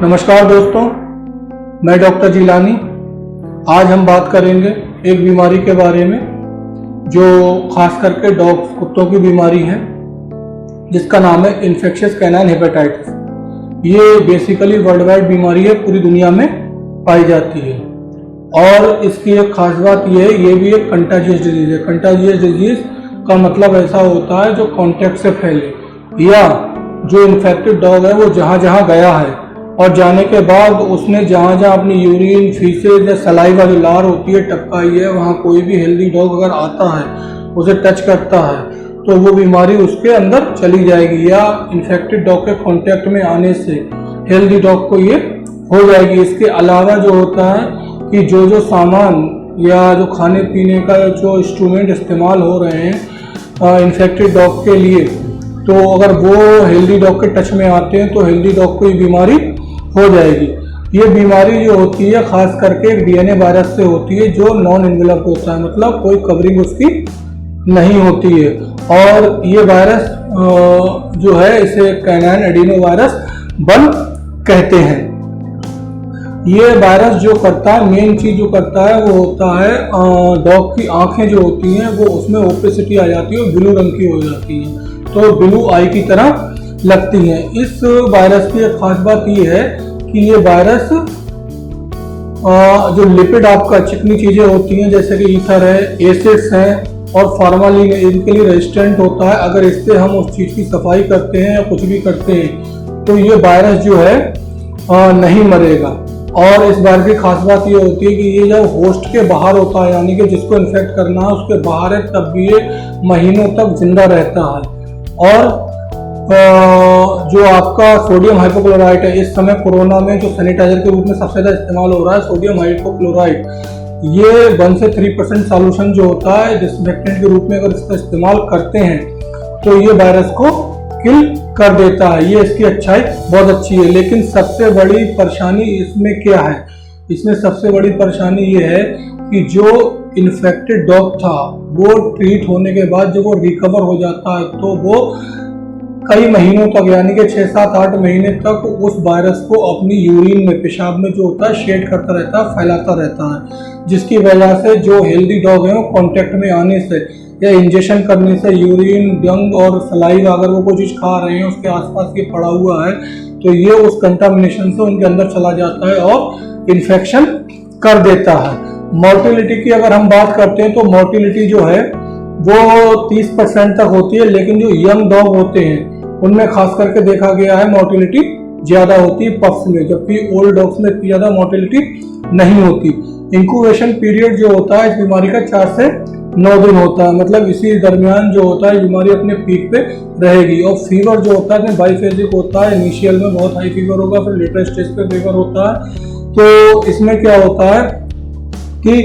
नमस्कार दोस्तों, मैं डॉक्टर जिलानी। आज हम बात करेंगे एक बीमारी के बारे में जो खास करके डॉग्स कुत्तों की बीमारी है, जिसका नाम है इन्फेक्शियस कैनाइन हेपेटाइटिस। ये बेसिकली वर्ल्ड वाइड बीमारी है, पूरी दुनिया में पाई जाती है। और इसकी एक खास बात ये है, ये भी एक कंटाजियस डिजीज है। कंटाजियस डिजीज का मतलब ऐसा होता है जो कॉन्टैक्ट से फैले, या जो इन्फेक्टेड डॉग है वो जहाँ जहाँ गया है और जाने के बाद उसने जहाँ जहाँ अपनी यूरिन, फीसेज या सलाइवा जो लार होती है टपकाई है, वहाँ कोई भी हेल्दी डॉग अगर आता है, उसे टच करता है, तो वो बीमारी उसके अंदर चली जाएगी, या इन्फेक्टेड डॉग के कांटेक्ट में आने से हेल्दी डॉग को ये हो जाएगी। इसके अलावा जो होता है कि जो सामान या जो खाने पीने का जो इंस्ट्रूमेंट इस्तेमाल हो रहे हैं इन्फेक्टेड डॉग के लिए, तो अगर वो हेल्दी डॉग के टच में आते हैं तो हेल्दी डॉग को ये बीमारी हो जाएगी। ये बीमारी जो होती है खास करके एक डीएनए वायरस से होती है जो नॉन इन्वेलप होता है, मतलब कोई कवरिंग उसकी नहीं होती है। और ये वायरस जो है इसे कैनाइन एडिनो वायरस 1 कहते हैं। ये वायरस जो करता है, मेन चीज जो करता है वो होता है डॉग की आंखें जो होती हैं वो उसमें ओपेसिटी आ जाती है और ब्लू रंग की हो जाती है, तो ब्लू आई की तरह लगती हैं। इस वायरस की एक खास बात ये है कि ये वायरस जो लिपिड आपका चिकनी चीजें होती हैं जैसे कि ईथर है, एसिड्स हैं और फॉर्मालिन, इनके लिए रेजिस्टेंट होता है। अगर इससे हम उस चीज की सफाई करते हैं या कुछ भी करते हैं तो ये वायरस जो है नहीं मरेगा। और इस वायरस की खास बात ये होती है कि ये जब होस्ट के बाहर होता है, यानी कि जिसको इन्फेक्ट करना है उसके बाहर है, तब भी ये महीनों तक जिंदा रहता है। और जो आपका सोडियम हाइपोक्लोराइट है, इस समय कोरोना में जो सैनिटाइजर के रूप में सबसे ज़्यादा इस्तेमाल हो रहा है सोडियम हाइपोक्लोराइट, ये 1 से 3% सॉल्यूशन जो होता है डिसइंफेक्टेंट के रूप में अगर इसका इस्तेमाल करते हैं तो ये वायरस को किल कर देता है। ये इसकी अच्छाई बहुत अच्छी है। लेकिन सबसे बड़ी परेशानी इसमें क्या है? इसमें सबसे बड़ी परेशानी ये है कि जो इन्फेक्टेड डॉग था वो ट्रीट होने के बाद जब वो रिकवर हो जाता है तो वो कई महीनों तक, यानी कि 6, 7, 8 महीने तक उस वायरस को अपनी यूरिन में, पेशाब में जो होता है शेड करता रहता है, फैलाता रहता है, जिसकी वजह से जो हेल्दी डॉग है वो कांटेक्ट में आने से या इंजेक्शन करने से यूरिन, डंग और सलाइवा अगर वो कोई चीज़ खा रहे हैं उसके आसपास ये पड़ा हुआ है तो ये उस कंटामिनेशन से उनके अंदर चला जाता है और इन्फेक्शन कर देता है। मोर्टिलिटी की अगर हम बात करते हैं तो मोर्टिलिटी जो है वो 30% तक होती है, लेकिन जो यंग डॉग होते हैं उनमें खास करके देखा गया है मोर्टिलिटी ज्यादा होती है पप्स में, जबकि ओल्ड डॉग्स में इतनी ज्यादा मोर्टिलिटी नहीं होती। इंक्यूबेशन पीरियड जो होता है इस बीमारी का 4 से 9 दिन होता है, मतलब इसी दरमियान जो होता है बीमारी अपने पीक पे रहेगी। और फीवर जो होता है बाइफेजिक होता है, इनिशियल में बहुत हाई फीवर होगा, फिर लेटर स्टेज पे फीवर होता है। तो इसमें क्या होता है कि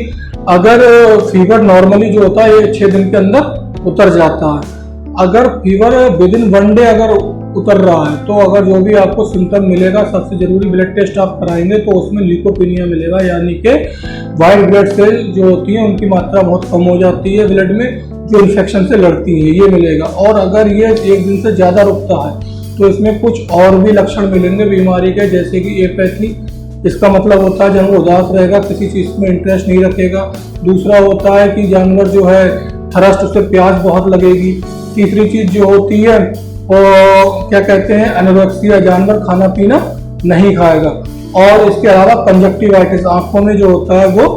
अगर फीवर नॉर्मली जो होता है ये 6 दिन के अंदर उतर जाता है। अगर फीवर विदिन 1 डे अगर उतर रहा है तो अगर जो भी आपको सिम्टम मिलेगा, सबसे जरूरी ब्लड टेस्ट आप कराएंगे तो उसमें ल्यूकोपिनिया मिलेगा, यानी कि व्हाइट ब्लड सेल जो होती है उनकी मात्रा बहुत कम हो जाती है ब्लड में, जो इन्फेक्शन से लड़ती है, ये मिलेगा। और अगर ये 1 दिन से ज़्यादा रुकता है तो इसमें कुछ और भी लक्षण मिलेंगे बीमारी के, जैसे कि एपैथी, इसका मतलब होता है जानवर उदास रहेगा, किसी चीज़ में इंटरेस्ट नहीं रखेगा। दूसरा होता है कि जानवर जो है थरस्ट, उसे प्यास बहुत लगेगी। तीसरी चीज जो होती है वो क्या कहते हैं एनोरेक्सिया, जानवर खाना पीना नहीं खाएगा। और इसके अलावा कंजक्टिवाइटिस, आंखों में जो होता है वो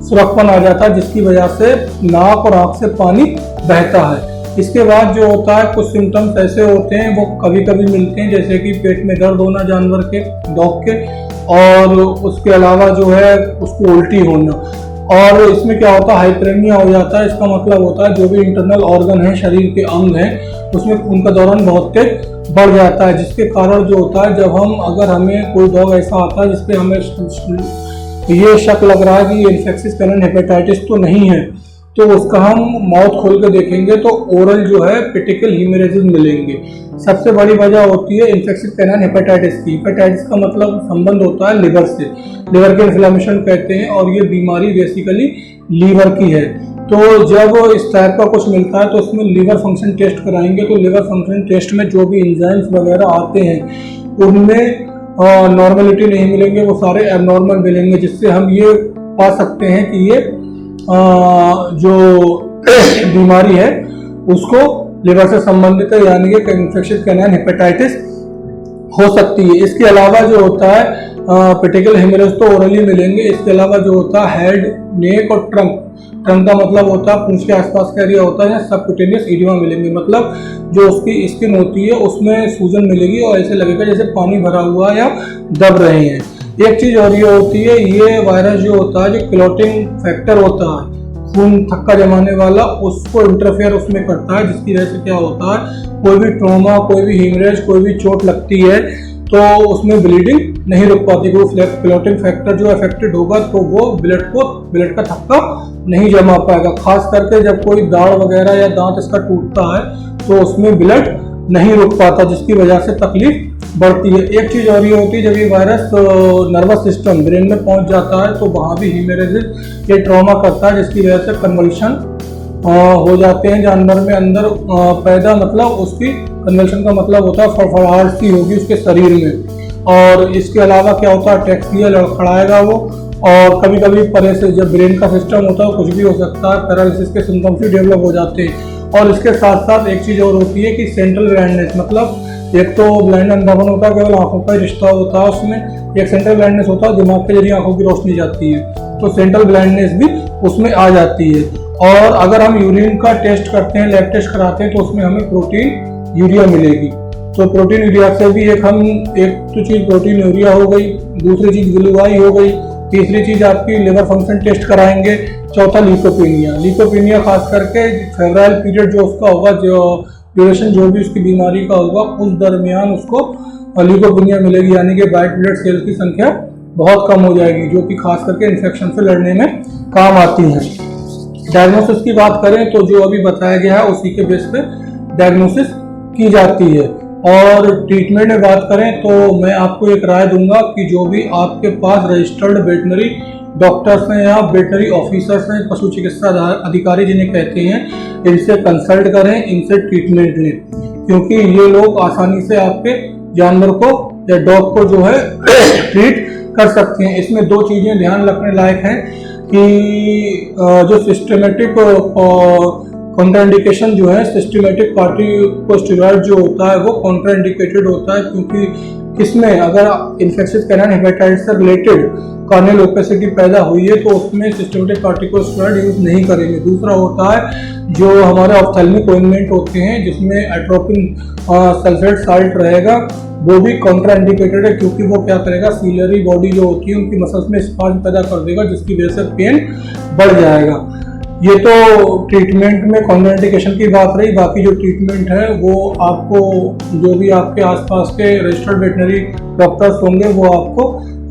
सुरखपन आ जाता है जिसकी वजह से नाक और आंख से पानी बहता है। इसके बाद जो होता है कुछ सिम्टम्स ऐसे होते हैं वो कभी कभी मिलते हैं, जैसे कि पेट में दर्द होना जानवर के, डॉग के, और उसके अलावा जो है उसको उल्टी होना। और इसमें क्या होता है हाइपरेमिया हो जाता है। इसका मतलब होता है जो भी इंटरनल ऑर्गन है, शरीर के अंग हैं, उसमें खून का दौरान बहुत तेज बढ़ जाता है, जिसके कारण जो होता है जब हम, अगर हमें कोई डॉग ऐसा आता है जिसपे हमें ये शक लग रहा है कि ये इन्फेक्शियस कैनाइन हेपेटाइटिस तो नहीं है, तो उसका हम माउथ खोल के देखेंगे तो ओरल जो है पेटिकल हीमोरेजिस मिलेंगे। सबसे बड़ी वजह होती है इन्फेक्शियस कैनाइन हेपेटाइटिस की। हेपेटाइटिस का मतलब संबंध होता है लिवर से, लिवर के इन्फ्लेमेशन कहते हैं, और ये बीमारी बेसिकली लीवर की है। तो जब इस टाइप का कुछ मिलता है तो उसमें लीवर फंक्शन टेस्ट कराएंगे, तो लीवर फंक्शन टेस्ट में जो भी एंजाइम्स वगैरह आते हैं उनमें नॉर्मलिटी नहीं मिलेंगे, वो सारे एबनॉर्मल मिलेंगे, जिससे हम ये पा सकते हैं कि ये जो बीमारी है उसको लिवर से संबंधित है, यानी कि इन्फेक्शन कैनाइन हेपेटाइटिस हो सकती है। इसके अलावा जो होता है पेटिकल हेमरेज तो ओरली मिलेंगे। इसके अलावा जो होता है हेड, नेक और ट्रंक का मतलब होता है पूंछ के आसपास का एरिया होता है, सबक्यूटेनियस एडिमा मिलेंगे, मतलब जो उसकी स्किन होती है उसमें सूजन मिलेगी और ऐसे लगेगा जैसे पानी भरा हुआ या दब रहे हैं। एक चीज और ये होती है, ये वायरस जो होता है, जो क्लॉटिंग फैक्टर होता है, खून थक्का जमाने वाला, उसको इंटरफेयर उसमें करता है, जिसकी वजह से क्या होता है, कोई भी ट्रॉमा, कोई भी हीमरेज, कोई भी चोट लगती है तो उसमें ब्लीडिंग नहीं रुक पाती। वो क्लॉटिंग फैक्टर जो अफेक्टेड होगा तो वो ब्लड का थक्का नहीं जमा पाएगा। खास करके जब कोई दाढ़ वगैरह या दांत इसका टूटता है तो उसमें ब्लड नहीं रुक पाता, जिसकी वजह से तकलीफ बढ़ती है। एक चीज और ये होती है, जब ये वायरस नर्वस सिस्टम ब्रेन में पहुंच जाता है तो वहां भी हीमरेजिस ये ट्रॉमा करता है, जिसकी वजह से कन्वल्शन हो जाते हैं जानवर में अंदर पैदा, मतलब उसकी कन्वल्शन का मतलब होता है फड़फड़ाहट सी होगी उसके शरीर में। और इसके अलावा क्या होता है, टैक्सिया लड़खड़ाएगा वो, और कभी कभी परे से जब ब्रेन का सिस्टम होता है कुछ भी हो सकता है, पैरालिसिस के सिम्टम्स भी डेवलप हो जाते हैं। और इसके साथ साथ एक चीज और होती है कि सेंट्रल ब्लाइंडनेस, मतलब एक तो ब्लाइंड अंधापन होता है, केवल आंखों का ही रिश्ता होता है उसमें, एक सेंट्रल ब्लाइंडनेस होता है, दिमाग के जरिए आंखों की रोशनी जाती है, तो सेंट्रल ब्लाइंडनेस भी उसमें आ जाती है। और अगर हम यूरिन का टेस्ट करते हैं, लैब टेस्ट कराते हैं, तो उसमें हमें प्रोटीन यूरिया मिलेगी। तो प्रोटीन यूरिया से भी एक तो चीज प्रोटीन यूरिया हो गई, दूसरी चीज ग्लूवाई हो गई, तीसरी चीज आपकी लिवर फंक्शन टेस्ट कराएंगे, चौथा लीकोपीनिया खास करके फेब्राइल पीरियड जो उसका होगा, जो ड्यूरेशन जो भी उसकी बीमारी का होगा, उस दरमियान उसको लीकोपीनिया मिलेगी, यानी कि वाइट ब्लड सेल्स की संख्या बहुत कम हो जाएगी, जो कि खास करके इन्फेक्शन से लड़ने में काम आती है। डायग्नोसिस की बात करें तो जो अभी बताया गया है उसी के बेस पे डायग्नोसिस की जाती है। और ट्रीटमेंट में बात करें तो मैं आपको एक राय दूंगा कि जो भी आपके पास रजिस्टर्ड वेटनरी डॉक्टर्स हैं या वेटनरी ऑफिसर्स हैं, पशु चिकित्सा अधिकारी जिन्हें कहते हैं, इनसे कंसल्ट करें, इनसे ट्रीटमेंट लें, क्योंकि ये लोग आसानी से आपके जानवर को या डॉग को जो है ट्रीट कर सकते हैं। इसमें दो चीजें ध्यान रखने लायक हैं कि जो सिस्टमेटिक कॉन्ट्राइंडिकेशन जो है, सिस्टमेटिक कॉर्टिकोस्टेरॉइड जो होता है वो कॉन्ट्राइंडिकेटेड होता है, क्योंकि इसमें अगर इन्फेक्शियस कैनाइन हेपेटाइटिस से रिलेटेड कार्नियल ओपेसिटी पैदा हुई है तो उसमें सिस्टमेटिक कॉर्टिकोस्टेरॉइड यूज नहीं करेंगे। दूसरा होता है जो हमारे ऑप्थेल्मिक ऑइंटमेंट होते हैं जिसमें एट्रोपिन सल्फेट साल्ट रहेगा, वो भी कॉन्ट्राइंडिकेटेड है, क्योंकि वो क्या करेगा, सीलरी बॉडी जो होती है उनकी मसल्स में स्पाज्म पैदा कर देगा, जिसकी वजह से पेन बढ़ जाएगा। ये तो ट्रीटमेंट में कॉन्ट्राइंडिकेशन की बात रही। बाकी जो ट्रीटमेंट है वो आपको जो भी आपके आसपास के रजिस्टर्ड वेटनरी डॉक्टर्स होंगे वो आपको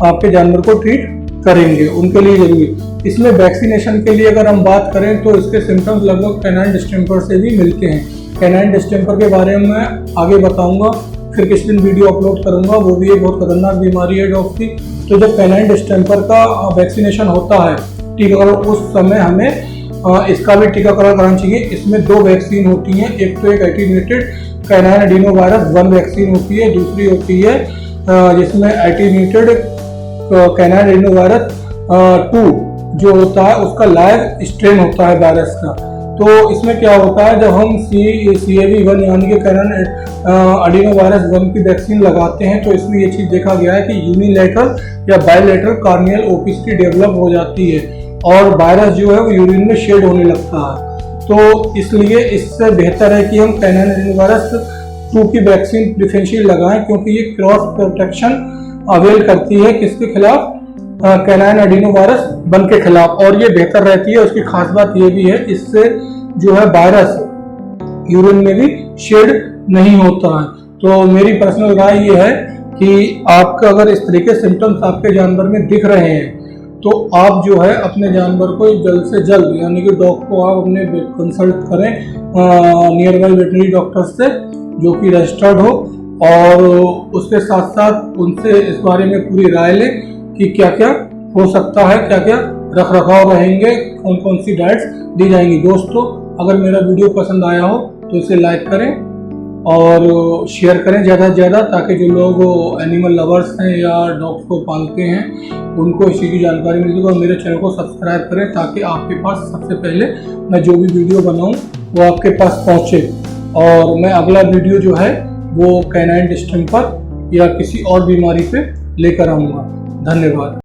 आपके जानवर को ट्रीट करेंगे, उनके लिए जरूरी। इसमें वैक्सीनेशन के लिए अगर हम बात करें तो इसके सिम्टम्स लगभग कैनाइन डिस्टेंपर से भी मिलते हैं। कैनाइन डिस्टेंपर के बारे में आगे बताऊंगा, फिर किसी दिन वीडियो अपलोड करूंगा, वो भी एक बहुत खतरनाक बीमारी है डॉग की। तो जब कैनाइन डिस्टेंपर का वैक्सीनेशन होता है टीकाकरण, उस समय हमें इसका भी टीकाकरण कराना चाहिए। इसमें दो वैक्सीन होती हैं, एक तो एक एटीन्यूएटेड कैनाइन एडिनोवायरस 1 वैक्सीन होती है, दूसरी होती है जिसमें एटीन्यूएटेड कैनाइन एडिनोवायरस 2 जो होता है उसका लाइव स्ट्रेन होता है वायरस का। तो इसमें क्या होता है, जब हम CAV1 यानी कि कैनाइन एडिनोवायरस 1 की वैक्सीन लगाते हैं तो इसमें ये चीज़ देखा गया है कि यूनिलैटरल या बायलैटरल कार्नियल ओपेसिटी डेवलप हो जाती है और वायरस जो है वो यूरिन में शेड होने लगता है। तो इसलिए इससे बेहतर है कि हम कैनाइन एडिनोवायरस 2 की वैक्सीन प्रिफरेंशियल लगाएं, क्योंकि ये क्रॉस प्रोटेक्शन अवेल करती है किसके खिलाफ, कैनाइन एडिनोवायरस 1 के खिलाफ, और ये बेहतर रहती है। उसकी खास बात ये भी है, इससे जो है वायरस यूरिन में भी शेड नहीं होता है। तो मेरी पर्सनल राय ये है कि आपका अगर इस तरीके सिम्टम्स आपके जानवर में दिख रहे हैं तो आप जो है अपने जानवर को जल्द से जल्द, यानी कि डॉग को आप अपने कंसल्ट करें नियर बाई वेटनरी डॉक्टर से जो कि रजिस्टर्ड हो, और उसके साथ साथ उनसे इस बारे में पूरी राय लें कि क्या क्या हो सकता है, क्या क्या रख रखाव रहेंगे, कौन कौन सी डाइट्स दी जाएंगी। दोस्तों, अगर मेरा वीडियो पसंद आया हो तो इसे लाइक करें और शेयर करें ज़्यादा से ज़्यादा, ताकि जो लोग एनिमल लवर्स हैं या डॉग्स को पालते हैं उनको इसी की जानकारी मिल सके। और मेरे चैनल को सब्सक्राइब करें ताकि आपके पास सबसे पहले मैं जो भी वीडियो बनाऊं वो आपके पास पहुंचे। और मैं अगला वीडियो जो है वो कैनाइन डिस्टेम्पर या किसी और बीमारी पे लेकर आऊँगा। धन्यवाद।